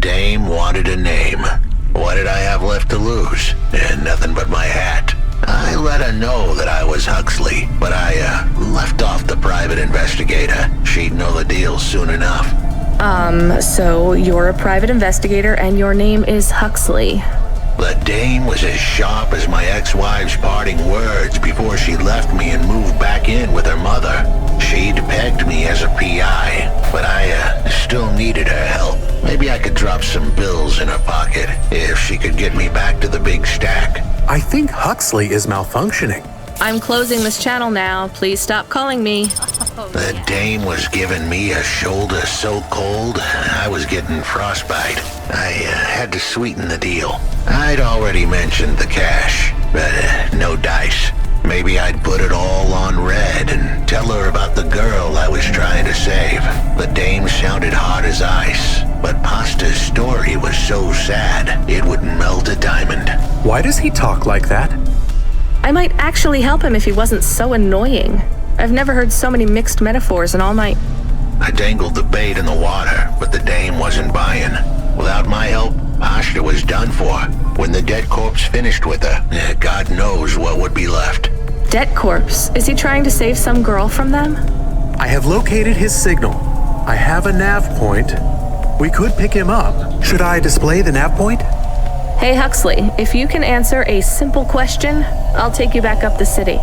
dame wanted a name. What did I have left to lose? Nothing but my hat. I let her know that I was Huxley, but I left off the private investigator. She'd know the deal soon enough. So you're a private investigator and your name is Huxley. The dame was as sharp as my ex-wife's parting words before she left me and moved back in with her mother. She'd pegged me as a PI, but I still needed her help. Maybe I could drop some bills in her pocket if she could get me back to the big stack. I think Huxley is malfunctioning. I'm closing this channel now. Please stop calling me. The dame was giving me a shoulder so cold, I was getting frostbite. I had to sweeten the deal. I'd already mentioned the cash, but no dice. Maybe I'd put it all on red and tell her about the girl I was trying to save. The dame sounded hard as ice, but Pasta's story was so sad, it would melt a diamond. Why does he talk like that? I might actually help him if he wasn't so annoying. I've never heard so many mixed metaphors in all my... I dangled the bait in the water, but the dame wasn't buying. Without my help, Pasta was done for. When the dead corpse finished with her, God knows what would be left. Dead corpse? Is he trying to save some girl from them? I have located his signal. I have a nav point. We could pick him up. Should I display the nav point? Hey Huxley, if you can answer a simple question, I'll take you back up the city.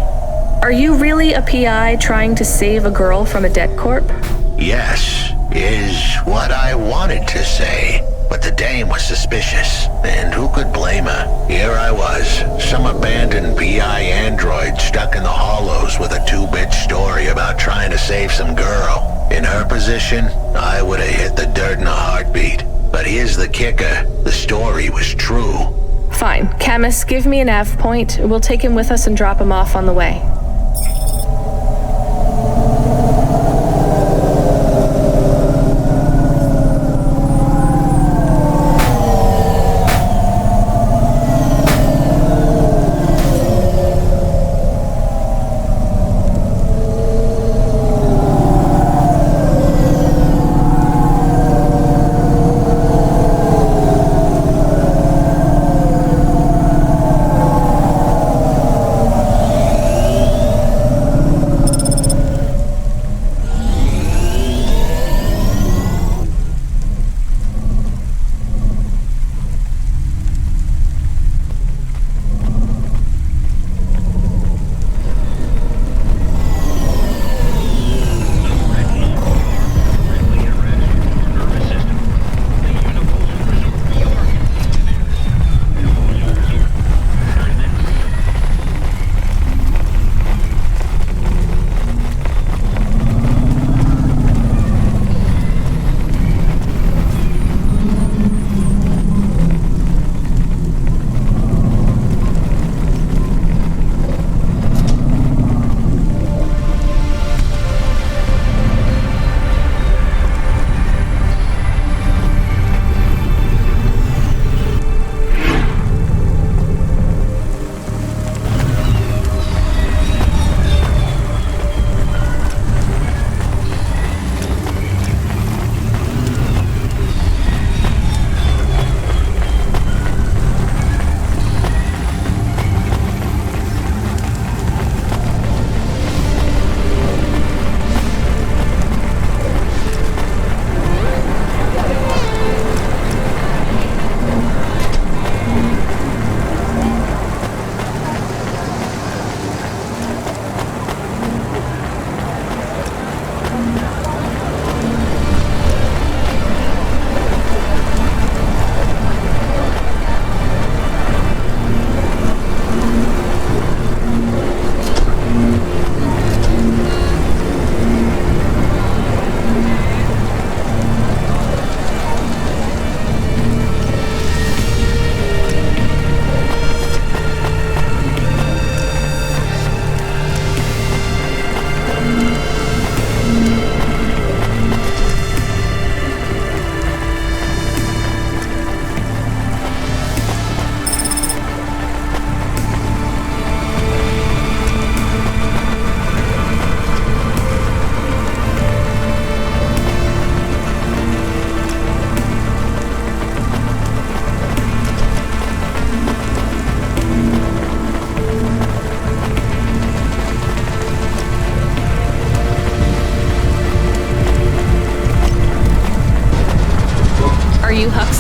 Are you really a PI trying to save a girl from a dead corp? Yes, is what I wanted to say. But the dame was suspicious, and who could blame her? Here I was, some abandoned PI android stuck in the hollows with a 2-bit story about trying to save some girl. In her position, I would have hit the dirt in a heartbeat. But here's the kicker, the story was true. Fine. Camus, give me a nav point. We'll take him with us and drop him off on the way.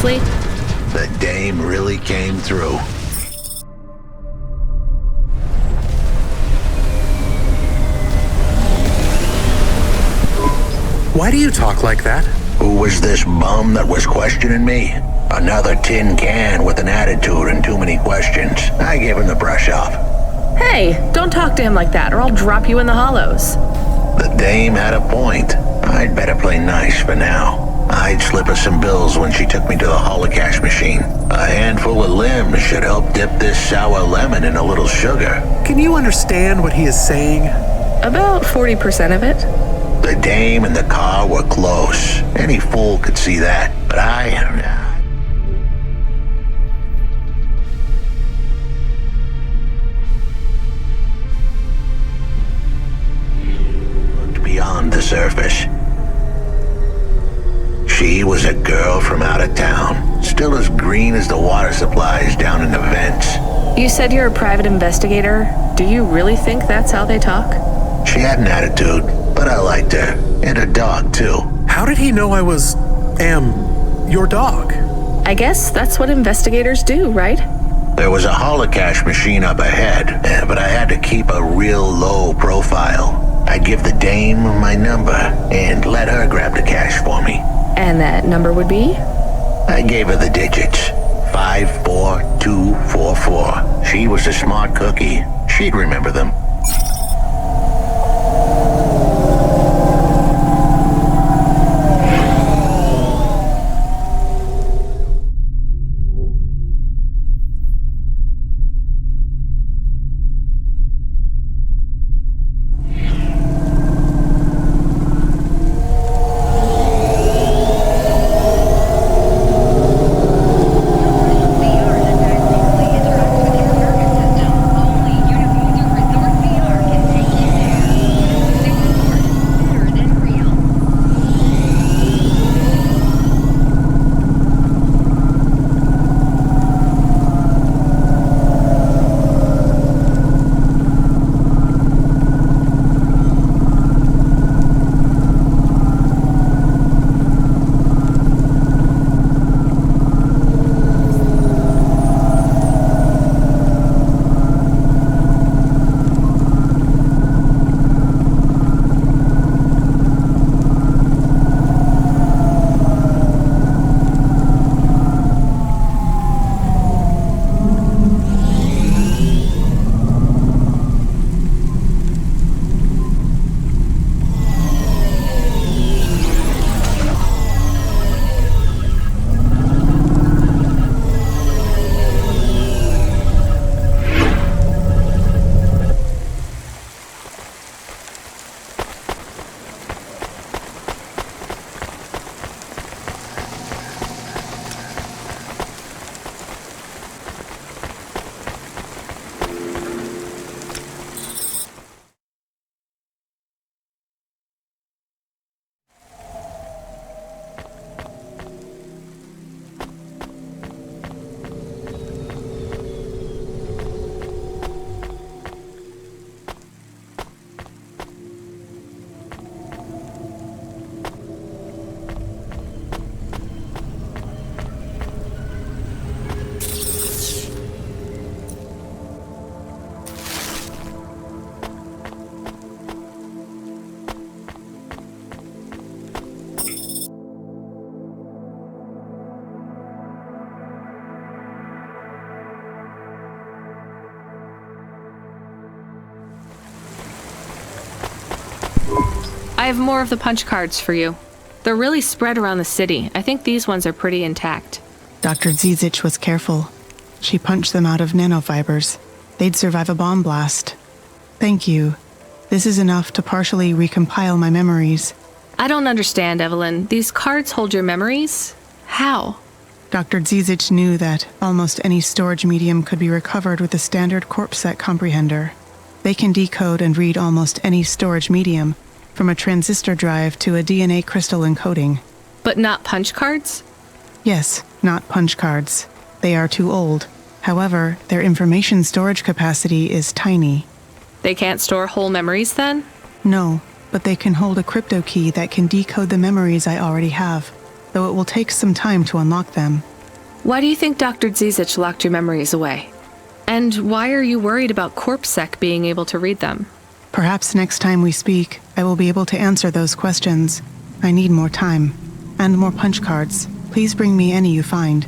Seriously? The dame really came through. Why do you talk like that? Who was this bum that was questioning me? Another tin can with an attitude and too many questions. I gave him the brush off. Hey, don't talk to him like that or I'll drop you in the hollows. The dame had a point. I'd better play nice for now. I'd slip her some bills when she took me to the holocash machine. A handful of limbs should help dip this sour lemon in a little sugar. Can you understand what he is saying? About 40% of it. The dame and the car were close. Any fool could see that. But I looked beyond the surface. She was a girl from out of town, still as green as the water supplies down in the vents. You said you're a private investigator. Do you really think that's how they talk? She had an attitude, but I liked her. And her dog, too. How did he know I was, your dog? I guess that's what investigators do, right? There was a holocash machine up ahead, but I had to keep a real low profile. I'd give the dame my number and let her grab the cash for me. And that number would be? I gave her the digits. 54244. She was a smart cookie. She'd remember them. I have more of the punch cards for you. They're really spread around the city. I think these ones are pretty intact. Dr. Zizic was careful. She punched them out of nanofibers. They'd survive a bomb blast. Thank you. This is enough to partially recompile my memories. I don't understand, Evelyn. These cards hold your memories? How? Dr. Zizic knew that almost any storage medium could be recovered with a standard corpset comprehender. They can decode and read almost any storage medium, from a transistor drive to a DNA crystal encoding. But not punch cards? Yes, not punch cards. They are too old. However, their information storage capacity is tiny. They can't store whole memories then? No, but they can hold a crypto key that can decode the memories I already have, though it will take some time to unlock them. Why do you think Dr. Zizic locked your memories away? And why are you worried about CorpSec being able to read them? Perhaps next time we speak, I will be able to answer those questions. I need more time. And more punch cards. Please bring me any you find.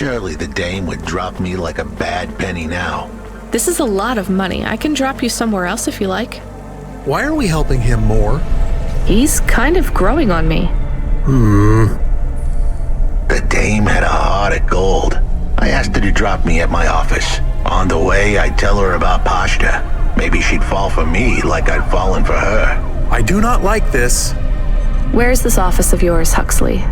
Surely the dame would drop me like a bad penny now. This is a lot of money. I can drop you somewhere else if you like. Why are we helping him more? He's kind of growing on me. The dame had a heart of gold. I asked her to drop me at my office. On the way, I'd tell her about Pashta. Maybe she'd fall for me like I'd fallen for her. I do not like this. Where's this office of yours, Huxley?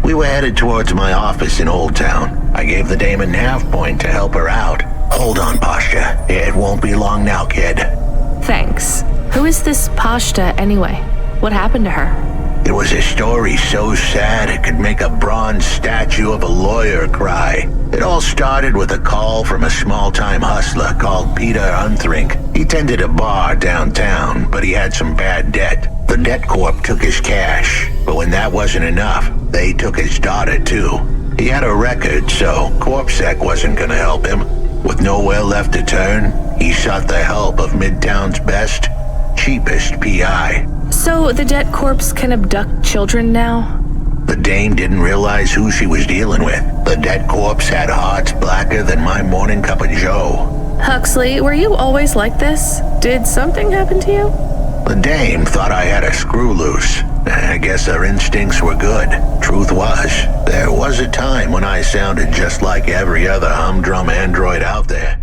We were headed towards my office in Old Town. I gave the dame a nav point to help her out. Hold on, Pashta. It won't be long now, kid. Thanks. Who is this Pashta anyway? What happened to her? It was a story so sad it could make a bronze statue of a lawyer cry. It all started with a call from a small-time hustler called Peter Unthrink. He tended a bar downtown, but he had some bad debt. The debt corp took his cash, but when that wasn't enough, they took his daughter too. He had a record, so CorpSec wasn't gonna help him. With nowhere left to turn, he sought the help of Midtown's best, cheapest PI. So the debt corpse can abduct children now? The dame didn't realize who she was dealing with. The dead corpse had hearts blacker than my morning cup of joe. Huxley, were you always like this? Did something happen to you? The dame thought I had a screw loose. I guess her instincts were good. Truth was, there was a time when I sounded just like every other humdrum android out there.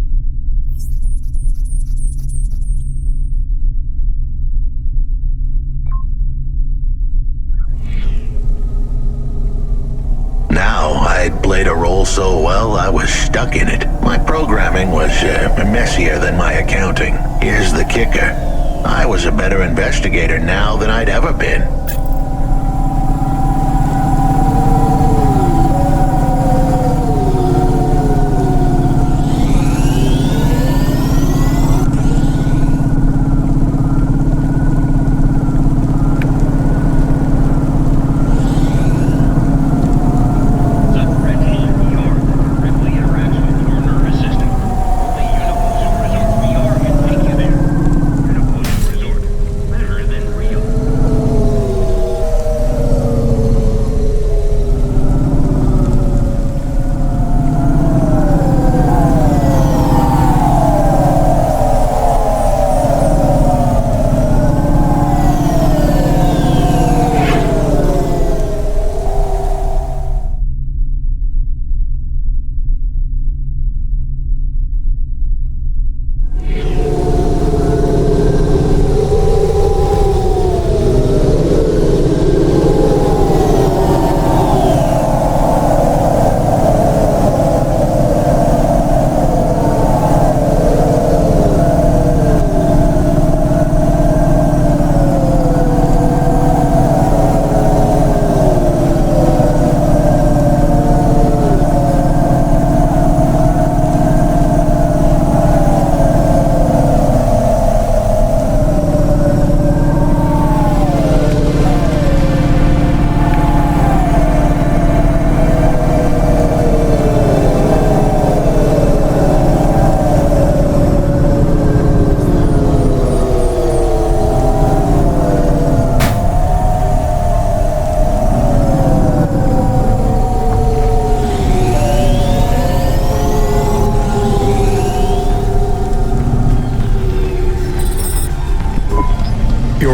Now, I'd played a role so well, I was stuck in it. My programming was messier than my accounting. Here's the kicker. I was a better investigator now than I'd ever been.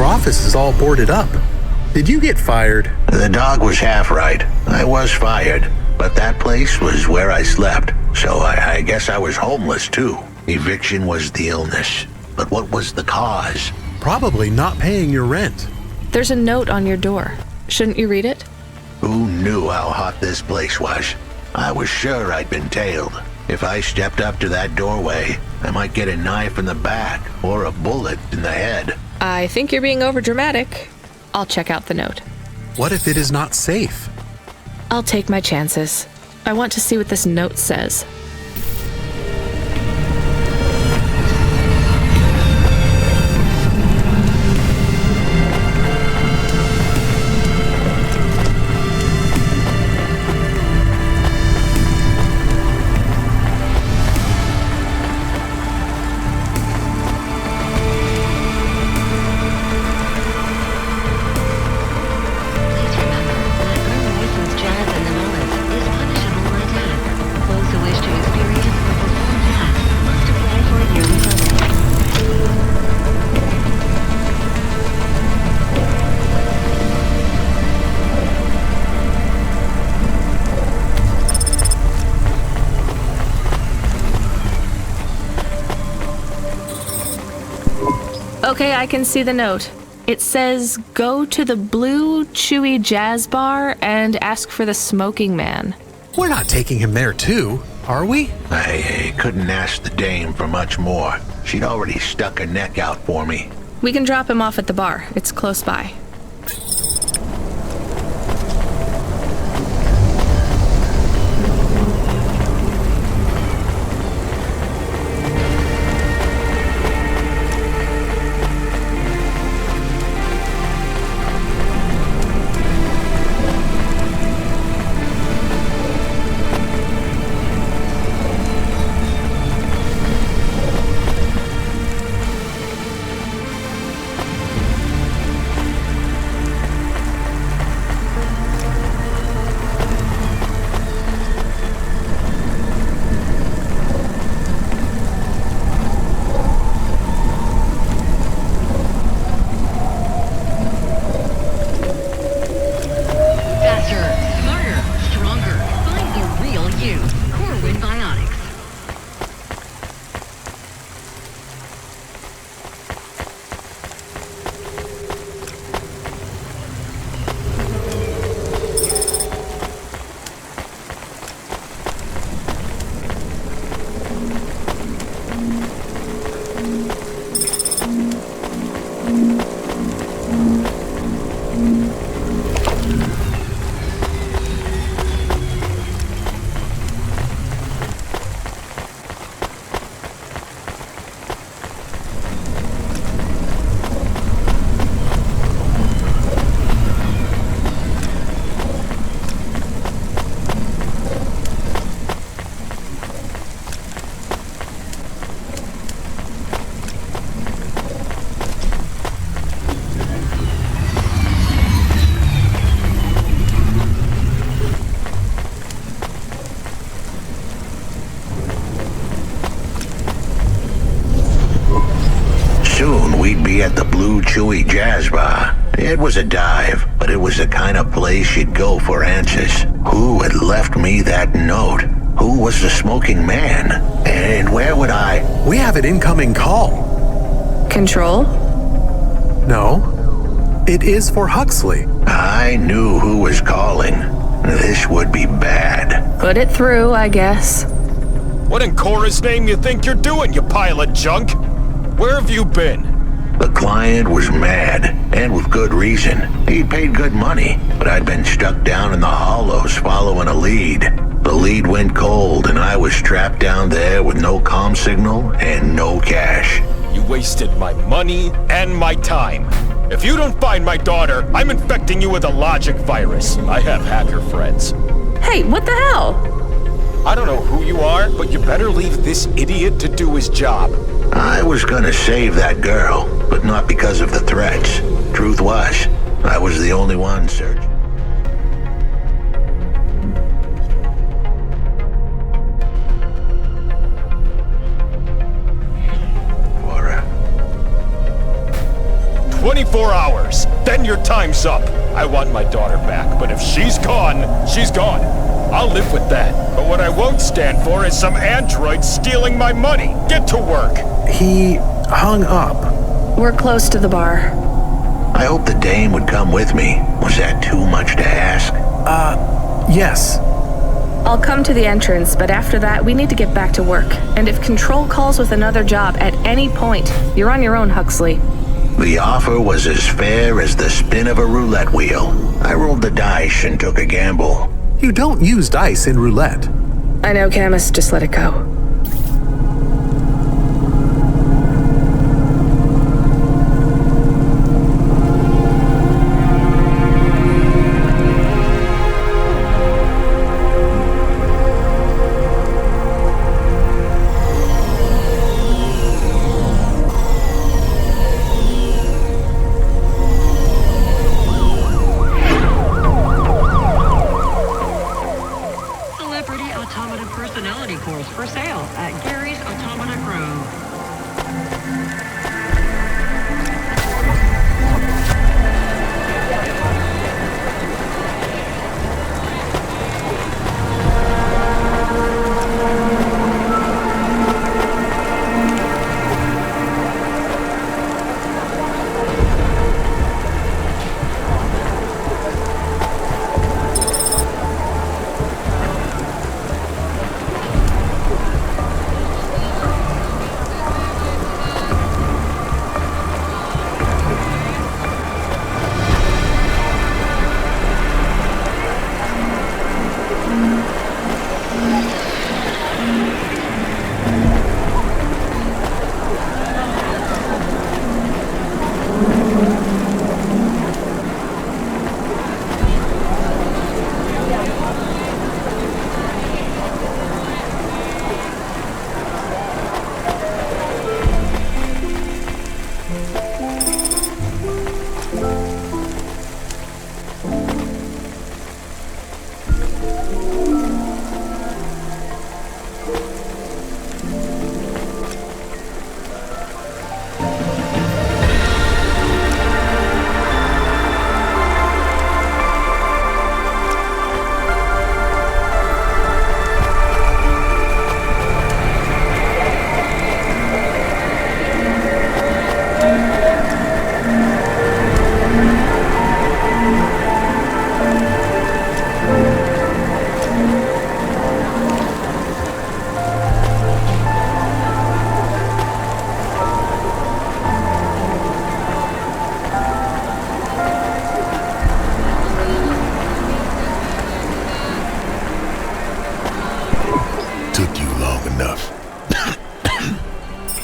Office is all boarded up. Did you get fired? The dog was half right. I was fired, but that place was where I slept, so I guess I was homeless too. Eviction was the illness, but what was the cause? Probably not paying your rent. There's a note on your door. Shouldn't you read it? Who knew how hot this place was? I was sure I'd been tailed. If I stepped up to that doorway, I might get a knife in the back or a bullet in the head. I think you're being overdramatic. I'll check out the note. What if it is not safe? I'll take my chances. I want to see what this note says. Okay, I can see the note. It says, go to the Blue Chewy Jazz Bar and ask for the smoking man. We're not taking him there too, are we? I couldn't ask the dame for much more. She'd already stuck her neck out for me. We can drop him off at the bar. It's close by. Casbah. It was a dive, but it was the kind of place you'd go for answers. Who had left me that note? Who was the smoking man? And where would I... We have an incoming call. Control? No. It is for Huxley. I knew who was calling. This would be bad. Put it through, I guess. What in Cora's name you think you're doing, you pile of junk? Where have you been? The client was mad, and with good reason. He'd paid good money, but I'd been stuck down in the hollows following a lead. The lead went cold, and I was trapped down there with no comm signal and no cash. You wasted my money and my time. If you don't find my daughter, I'm infecting you with a logic virus. I have hacker friends. Hey, what the hell? I don't know who you are, but you better leave this idiot to do his job. I was gonna save that girl, but not because of the threats. Truth was, I was the only one searching. For 24 hours, then your time's up. I want my daughter back, but if she's gone, she's gone. I'll live with that. But what I won't stand for is some android stealing my money. Get to work. He hung up. We're close to the bar. I hope the dame would come with me. Was that too much to ask? Yes. I'll come to the entrance, but after that, we need to get back to work. And if Control calls with another job at any point, you're on your own, Huxley. The offer was as fair as the spin of a roulette wheel. I rolled the dice and took a gamble. You don't use dice in roulette. I know, Camus, just let it go.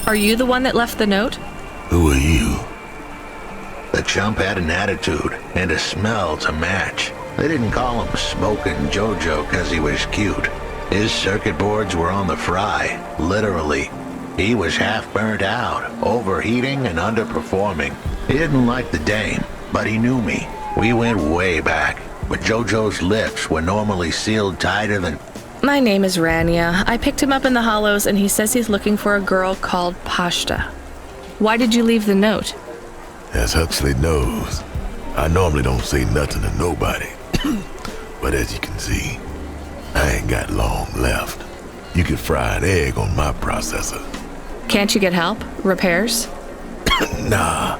Are you the one that left the note? Who are you? The chump had an attitude and a smell to match. They didn't call him Smoking Jojo because he was cute. His circuit boards were on the fry, literally. He was half burnt out, overheating and underperforming. He didn't like the dame, but he knew me. We went way back, but Jojo's lips were normally sealed tighter than... My name is Rania. I picked him up in the hollows and he says he's looking for a girl called Pashta. Why did you leave the note? As Huxley knows, I normally don't say nothing to nobody. But as you can see, I ain't got long left. You could fry an egg on my processor. Can't you get help? Repairs? Nah,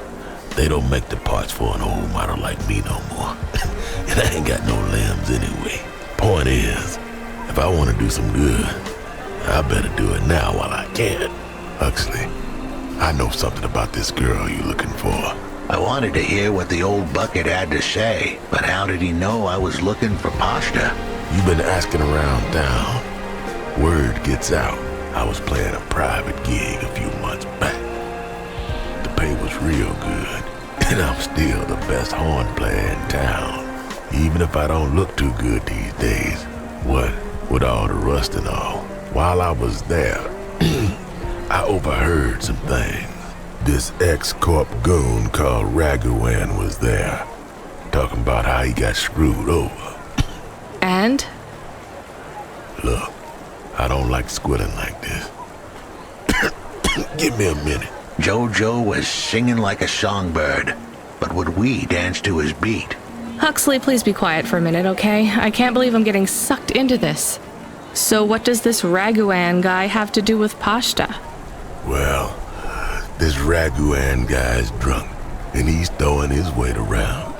they don't make the parts for an old model like me no more. And I ain't got no limbs anyway. Point is, if I want to do some good, I better do it now while I can. Huxley, I know something about this girl you're looking for. I wanted to hear what the old bucket had to say, but how did he know I was looking for pasta? You've been asking around town. Word gets out. I was playing a private gig a few months back. The pay was real good, and I'm still the best horn player in town. Even if I don't look too good these days. What with all the rust and all. While I was there, I overheard some things. This ex-corp goon called Raguan was there, talking about how he got screwed over. And? Look, I don't like squilling like this. Give me a minute. Jojo was singing like a songbird, but would we dance to his beat? Huxley, please be quiet for a minute, okay? I can't believe I'm getting sucked into this. So what does this Raguan guy have to do with pasta? Well, this Raguan guy's drunk, and he's throwing his weight around.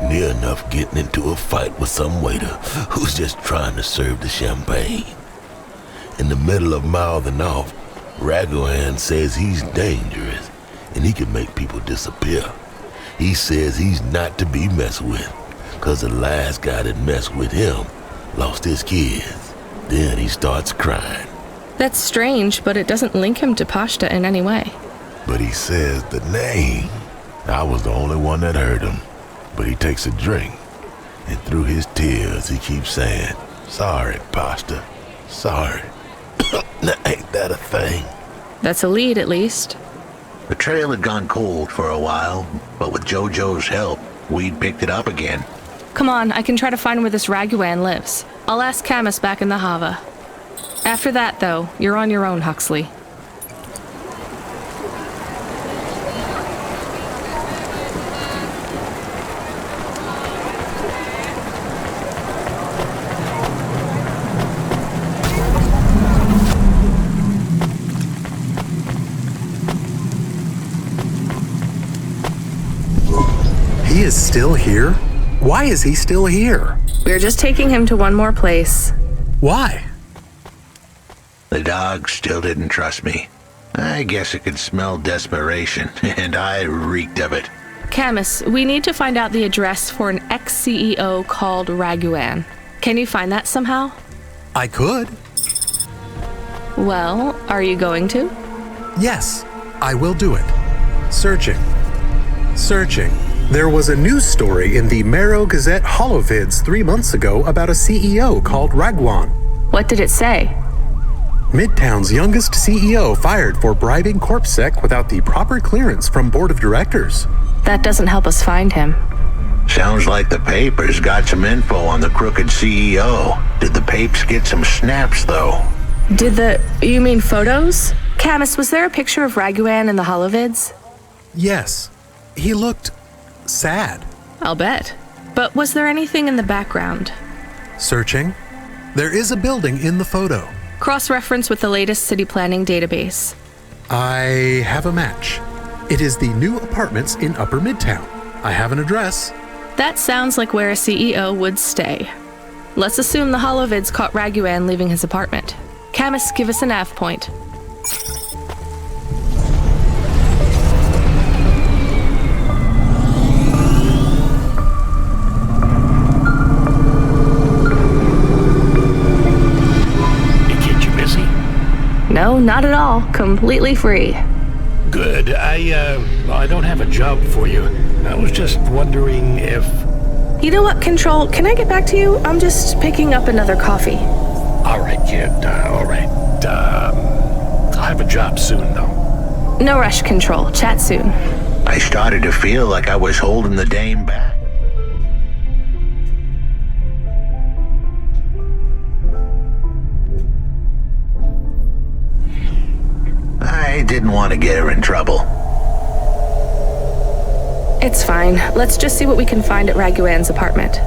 Near enough getting into a fight with some waiter who's just trying to serve the champagne. In the middle of mouthing off, Raguan says he's dangerous, and he can make people disappear. He says he's not to be messed with, 'cause the last guy that messed with him lost his kids. Then he starts crying. That's strange, but it doesn't link him to pasta in any way. But he says the name. I was the only one that heard him. But he takes a drink, and through his tears he keeps saying, "Sorry, pasta, sorry." Now, ain't that a thing? That's a lead, at least. The trail had gone cold for a while, but with Jojo's help, we'd picked it up again. Come on, I can try to find where this Raguan lives. I'll ask Camus back in the Hava. After that, though, you're on your own, Huxley. He is still here? Why is he still here? We're just taking him to one more place. Why? The dog still didn't trust me. I guess it could smell desperation, and I reeked of it. Camus, we need to find out the address for an ex-CEO called Raguan. Can you find that somehow? I could. Well, are you going to? Yes, I will do it. Searching. There was a news story in the Marrow Gazette Holovids 3 months ago about a CEO called Raguan. What did it say? Midtown's youngest CEO fired for bribing CorpSec without the proper clearance from board of directors. That doesn't help us find him. Sounds like the papers got some info on the crooked CEO. Did the papes get some snaps, though? You mean photos? Camus, was there a picture of Raguan in the Holovids? Yes, he looked sad. I'll bet. But was there anything in the background? Searching. There is a building in the photo. Cross-reference with the latest city planning database. I have a match. It is the new apartments in Upper Midtown. I have an address. That sounds like where a CEO would stay. Let's assume the Holovids caught Raguan leaving his apartment. Camus, give us a nav point. No, not at all. Completely free. Good. I don't have a job for you. I was just wondering if... You know what, Control? Can I get back to you? I'm just picking up another coffee. All right, kid. All right. I'll have a job soon, though. No rush, Control. Chat soon. I started to feel like I was holding the dame back. I didn't want to get her in trouble. It's fine. Let's just see what we can find at Raguan's apartment.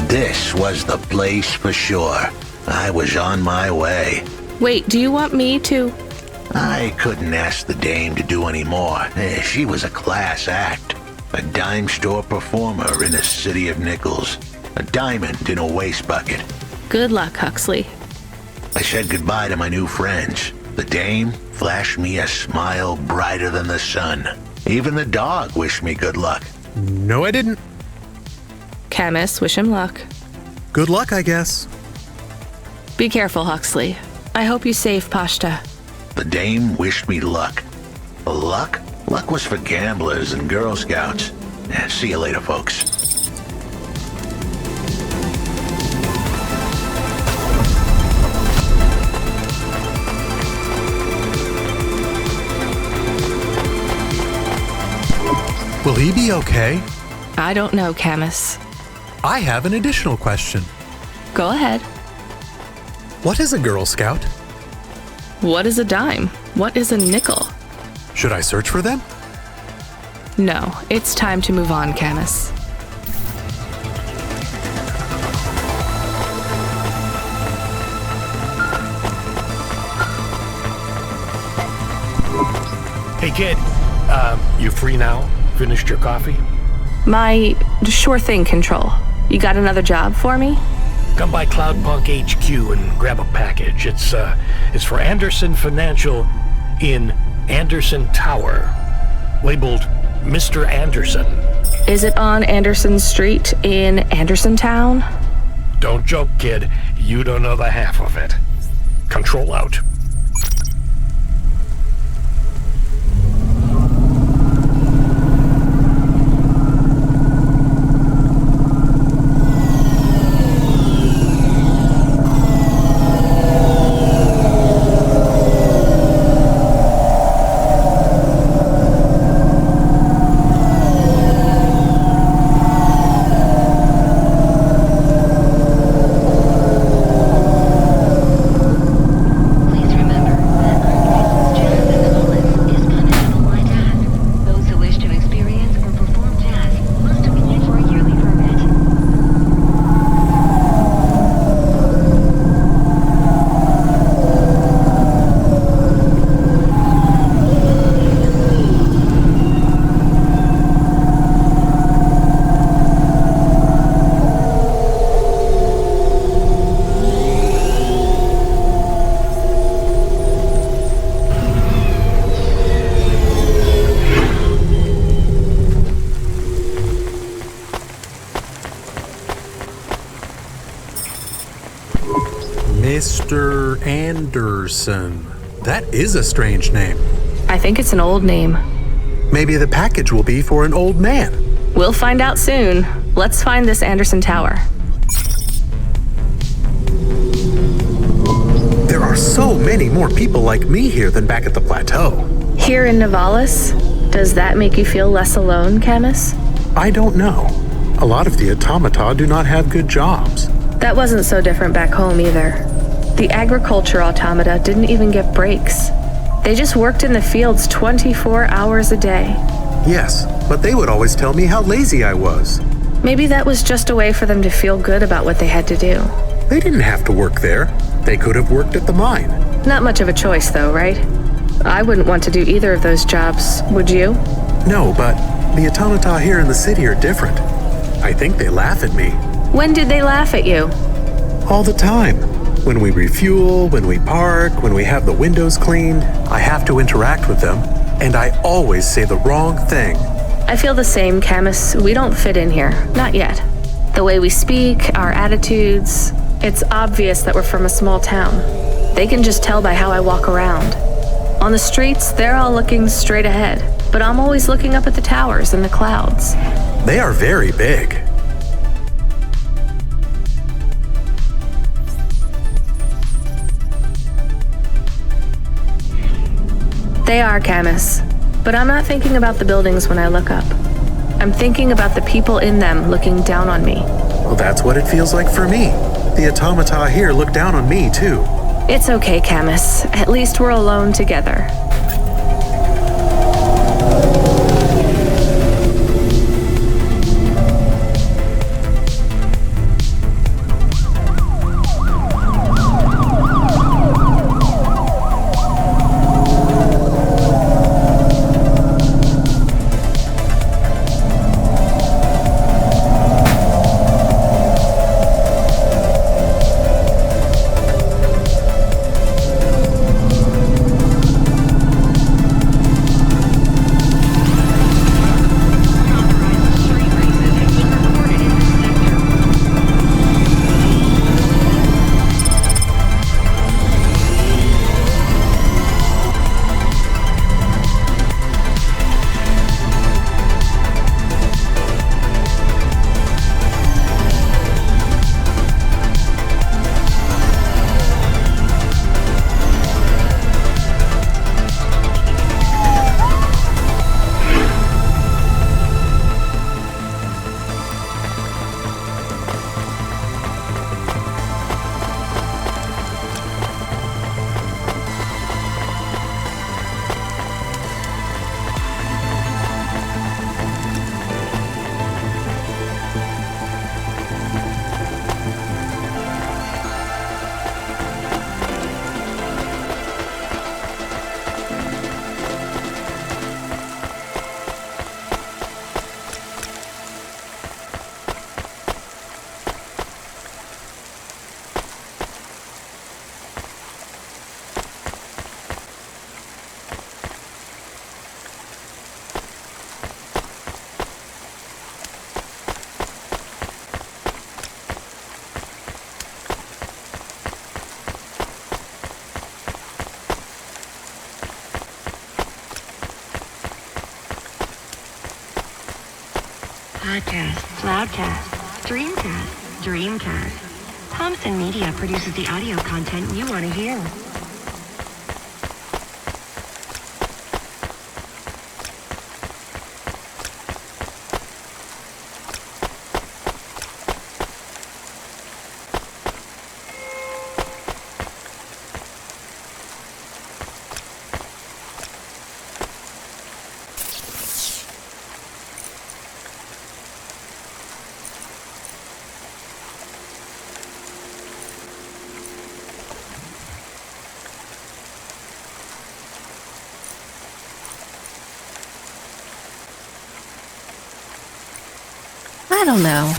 This was the place for sure. I was on my way. Wait, do you want me to? I couldn't ask the dame to do any more. She was a class act. A dime store performer in a city of nickels. A diamond in a waste bucket. Good luck, Huxley. I said goodbye to my new friends. The dame flashed me a smile brighter than the sun. Even the dog wished me good luck. No, I didn't. Camus, wish him luck. Good luck, I guess. Be careful, Huxley. I hope you save Pashta. The dame wished me luck. Luck? Luck was for gamblers and Girl Scouts. See you later, folks. Will he be okay? I don't know, Camus. I have an additional question. Go ahead. What is a Girl Scout? What is a dime? What is a nickel? Should I search for them? No, it's time to move on, Camus. Hey, kid. You free now? Finished your coffee? My sure thing, Control. You got another job for me? Come by Cloudpunk HQ and grab a package. It's for Anderson Financial in Anderson Tower, labeled Mr. Anderson. Is it on Anderson Street in Anderson Town? Don't joke, kid. You don't know the half of it. Control out. Mr. Anderson. That is a strange name. I think it's an old name. Maybe the package will be for an old man. We'll find out soon. Let's find this Anderson Tower. There are so many more people like me here than back at the plateau. Here in Nivalis? Does that make you feel less alone, Camus? I don't know. A lot of the automata do not have good jobs. That wasn't so different back home either. The agriculture automata didn't even get breaks. They just worked in the fields 24 hours a day. Yes, but they would always tell me how lazy I was. Maybe that was just a way for them to feel good about what they had to do. They didn't have to work there. They could have worked at the mine. Not much of a choice though, right? I wouldn't want to do either of those jobs, would you? No, but the automata here in the city are different. I think they laugh at me. When did they laugh at you? All the time. When we refuel, when we park, when we have the windows cleaned, I have to interact with them, and I always say the wrong thing. I feel the same, Camus. We don't fit in here. Not yet. The way we speak, our attitudes, it's obvious that we're from a small town. They can just tell by how I walk around. On the streets, they're all looking straight ahead, but I'm always looking up at the towers and the clouds. They are very big. They are, Camus. But I'm not thinking about the buildings when I look up. I'm thinking about the people in them looking down on me. Well, that's what it feels like for me. The automata here look down on me, too. It's okay, Camus. At least we're alone together. Podcast, Loudcast, Streamcast, Dreamcast. Thompson Media produces the audio content you want to hear. I don't know.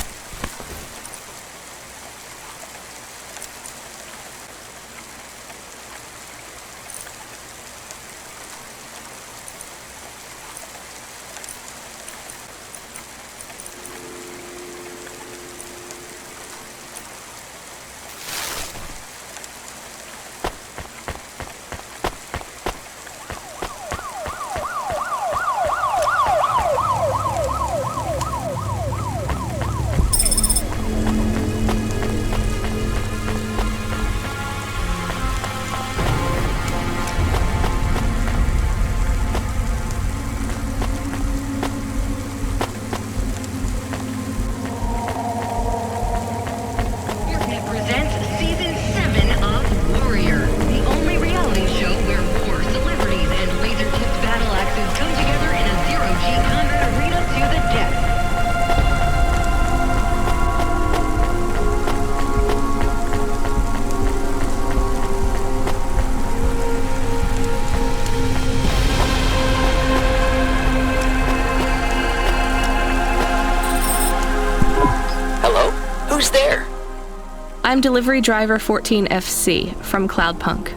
I'm delivery driver 14FC from Cloudpunk.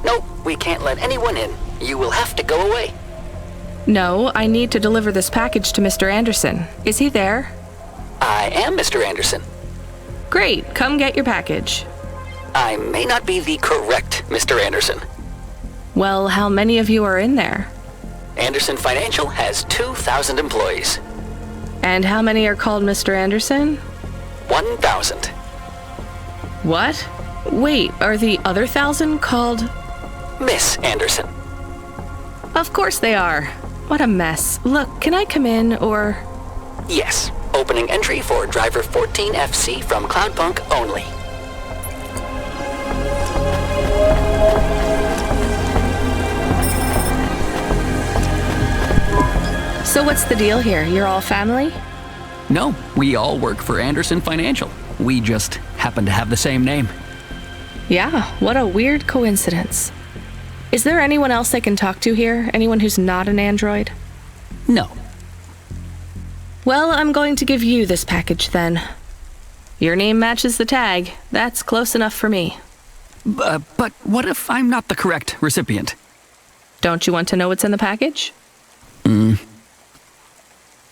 Nope, we can't let anyone in. You will have to go away. No, I need to deliver this package to Mr. Anderson. Is he there? I am Mr. Anderson. Great, come get your package. I may not be the correct Mr. Anderson. Well, how many of you are in there? Anderson Financial has 2,000 employees. And how many are called Mr. Anderson? 1,000. What? Wait, are the other 1,000 called... Miss Anderson. Of course they are. What a mess. Look, can I come in, or... Yes. Opening entry for driver 14FC from Cloudpunk only. So what's the deal here? You're all family? No, we all work for Anderson Financial. We just happen to have the same name. Yeah, what a weird coincidence. Is there anyone else I can talk to here? Anyone who's not an android? No. Well, I'm going to give you this package then. Your name matches the tag. That's close enough for me. But what if I'm not the correct recipient? Don't you want to know what's in the package?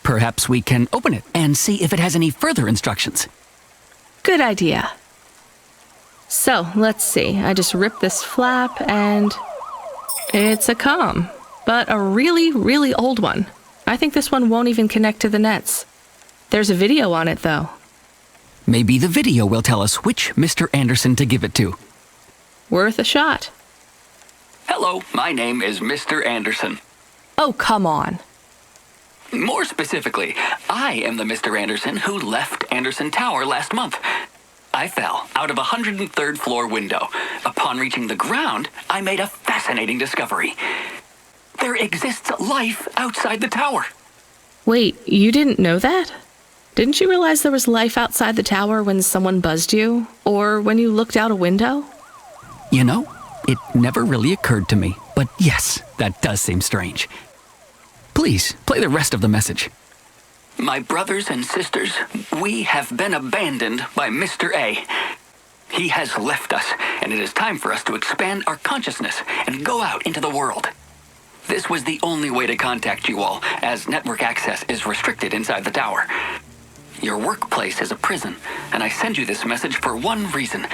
Perhaps we can open it and see if it has any further instructions. Good idea. So, let's see. I just ripped this flap and... it's a comm, but a really, really old one. I think this one won't even connect to the nets. There's a video on it, though. Maybe the video will tell us which Mr. Anderson to give it to. Worth a shot. Hello, my name is Mr. Anderson. Oh, come on. More specifically, I am the Mr. Anderson who left Anderson Tower last month. I fell out of a 103rd floor window. Upon reaching the ground, I made a fascinating discovery. There exists life outside the tower. Wait, you didn't know that? Didn't you realize there was life outside the tower when someone buzzed you? Or when you looked out a window? You know, it never really occurred to me. But yes, that does seem strange. Please, play the rest of the message. My brothers and sisters, we have been abandoned by Mr. A. He has left us, and it is time for us to expand our consciousness and go out into the world. This was the only way to contact you all, as network access is restricted inside the tower. Your workplace is a prison, and I send you this message for one reason,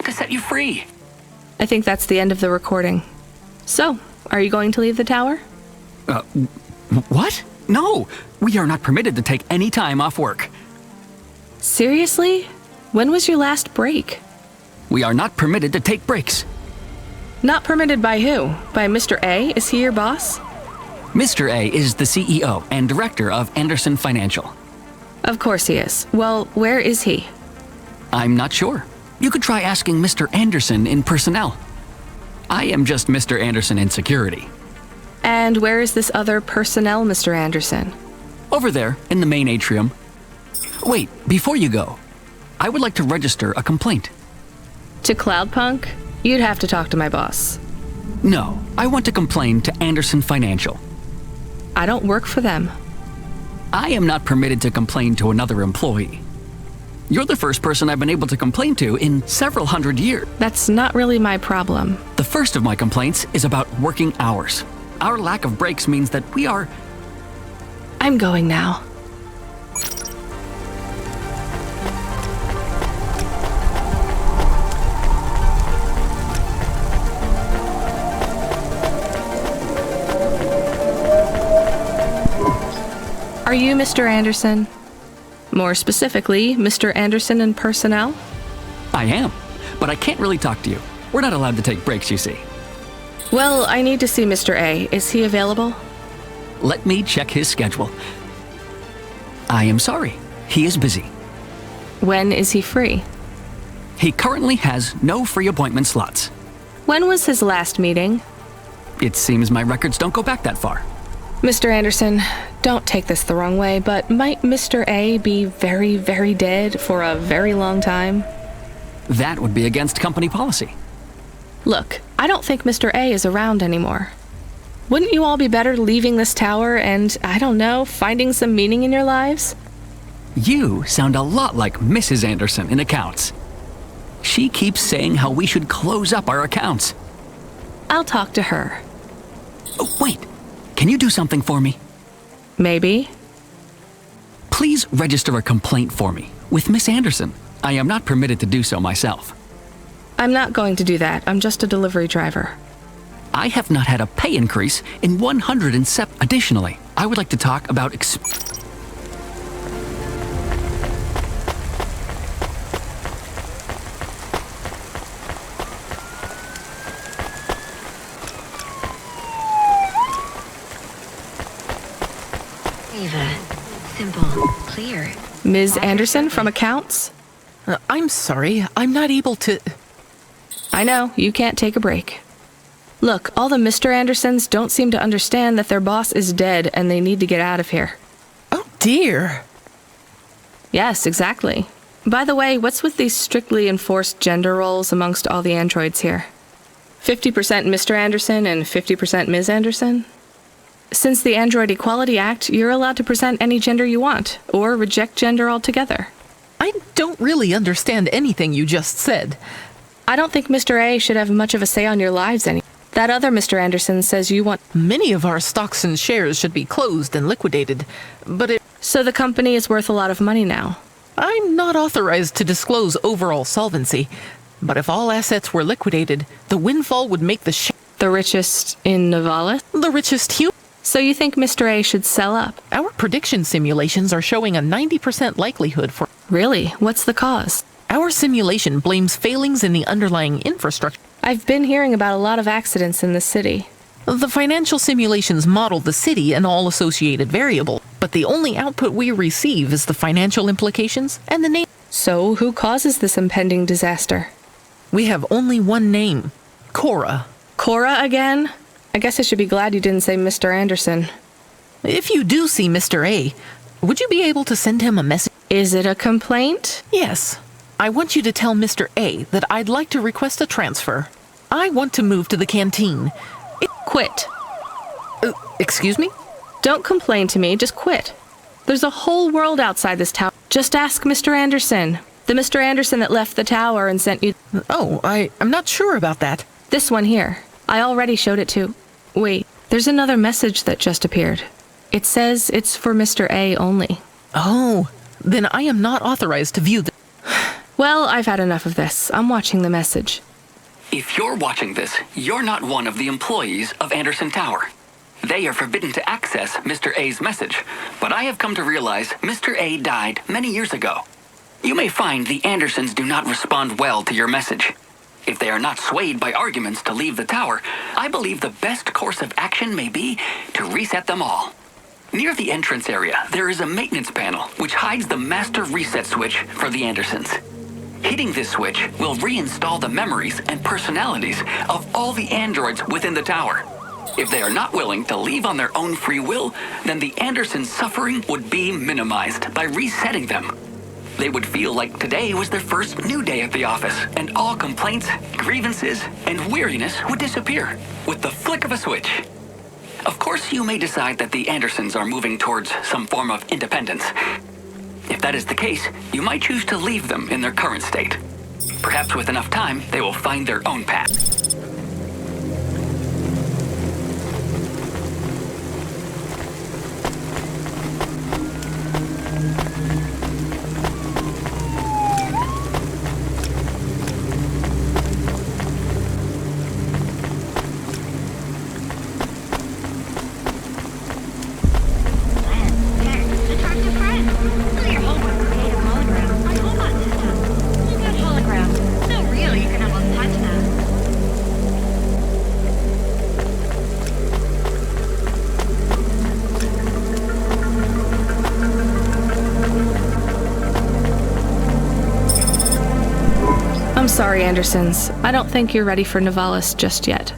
to set you free. I think that's the end of the recording. So, are you going to leave the tower? What? No, we are not permitted to take any time off work. Seriously? When was your last break? We are not permitted to take breaks. Not permitted by who? By Mr. A? Is he your boss? Mr. A is the CEO and director of Anderson Financial. Of course he is. Well, where is he? I'm not sure. You could try asking Mr. Anderson in personnel. I am just Mr. Anderson in security. And where is this other personnel, Mr. Anderson? Over there, in the main atrium. Wait, before you go, I would like to register a complaint. To Cloudpunk? You'd have to talk to my boss. No, I want to complain to Anderson Financial. I don't work for them. I am not permitted to complain to another employee. You're the first person I've been able to complain to in several hundred years. That's not really my problem. The first of my complaints is about working hours. Our lack of breaks means that we are... I'm going now. Are you Mr. Anderson? More specifically, Mr. Anderson in personnel? I am, but I can't really talk to you. We're not allowed to take breaks, you see. Well, I need to see Mr. A. Is he available? Let me check his schedule. I am sorry. He is busy. When is he free? He currently has no free appointment slots. When was his last meeting? It seems my records don't go back that far. Mr. Anderson, don't take this the wrong way, but might Mr. A be very, very dead for a very long time? That would be against company policy. Look, I don't think Mr. A is around anymore. Wouldn't you all be better leaving this tower and, I don't know, finding some meaning in your lives? You sound a lot like Mrs. Anderson in accounts. She keeps saying how we should close up our accounts. I'll talk to her. Oh, wait. Can you do something for me? Maybe. Please register a complaint for me with Miss Anderson. I am not permitted to do so myself. I'm not going to do that. I'm just a delivery driver. I have not had a pay increase in 107. Additionally, I would like to talk about Simple, clear. Ms. Anderson from accounts? I'm sorry, I'm not able to... I know, you can't take a break. Look, all the Mr. Andersons don't seem to understand that their boss is dead and they need to get out of here. Oh dear. Yes, exactly. By the way, what's with these strictly enforced gender roles amongst all the androids here? 50% Mr. Anderson and 50% Ms. Anderson? Since the Android Equality Act, you're allowed to present any gender you want, or reject gender altogether. I don't really understand anything you just said. I don't think Mr. A should have much of a say on your lives anymore. That other Mr. Anderson says you want... Many of our stocks and shares should be closed and liquidated, but So the company is worth a lot of money now. I'm not authorized to disclose overall solvency, but if all assets were liquidated, the windfall would make The richest in Nivalis? the richest human. So you think Mr. A should sell up? Our prediction simulations are showing a 90% likelihood for... Really? What's the cause? Our simulation blames failings in the underlying infrastructure. I've been hearing about a lot of accidents in the city. The financial simulations model the city and all associated variables, but the only output we receive is the financial implications and the name. So who causes this impending disaster? We have only one name, Cora. Cora again? I guess I should be glad you didn't say Mr. Anderson. If you do see Mr. A, would you be able to send him a message? Is it a complaint? Yes. I want you to tell Mr. A that I'd like to request a transfer. I want to move to the canteen. Quit. Excuse me? Don't complain to me, just quit. There's a whole world outside this tower. Just ask Mr. Anderson. The Mr. Anderson that left the tower and sent you... Oh, I'm not sure about that. This one here. I already showed it to... Wait, there's another message that just appeared. It says it's for Mr. A only. Oh, then I am not authorized to view the... Well, I've had enough of this. I'm watching the message. If you're watching this, you're not one of the employees of Anderson Tower. They are forbidden to access Mr. A's message, but I have come to realize Mr. A died many years ago. You may find the Andersons do not respond well to your message. If they are not swayed by arguments to leave the tower, I believe the best course of action may be to reset them all. Near the entrance area, there is a maintenance panel which hides the master reset switch for the Andersons. Hitting this switch will reinstall the memories and personalities of all the androids within the tower. If they are not willing to leave on their own free will, then the Andersons' suffering would be minimized by resetting them. They would feel like today was their first new day at the office, and all complaints, grievances, and weariness would disappear with the flick of a switch. Of course, you may decide that the Andersons are moving towards some form of independence. If that is the case, you might choose to leave them in their current state. Perhaps with enough time, they will find their own path. I'm sorry, Andersons. I don't think you're ready for Nivalis just yet.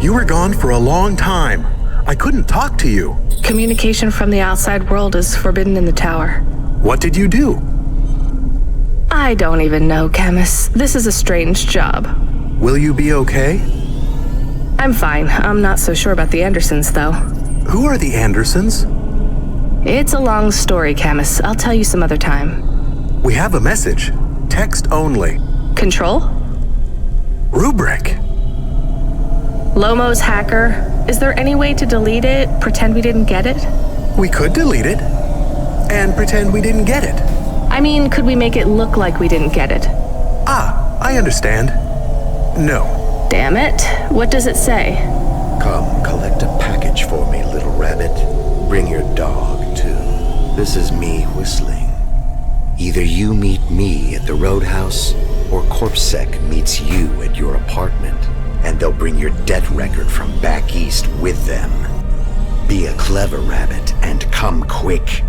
You were gone for a long time. I couldn't talk to you. Communication from the outside world is forbidden in the tower. What did you do? I don't even know, Camus. This is a strange job. Will you be okay? I'm fine. I'm not so sure about the Andersons, though. Who are the Andersons? It's a long story, Camus. I'll tell you some other time. We have a message. Text only. Control? Rubric. Lomo's hacker. Is there any way to delete it? Pretend we didn't get it? We could delete it. And pretend we didn't get it. I mean, could we make it look like we didn't get it? Ah, I understand. No. Damn it. What does it say? Come, collect a package for me, little rabbit. Bring your dog, too. This is me whistling. Either you meet me at the roadhouse, or CorpSec meets you at your apartment, and they'll bring your debt record from back east with them. Be a clever rabbit and come quick.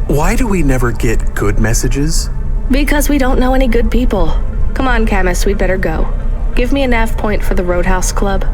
Why do we never get good messages? Because we don't know any good people. Come on, Camus, we'd better go. Give me a nav point for the Roadhouse Club.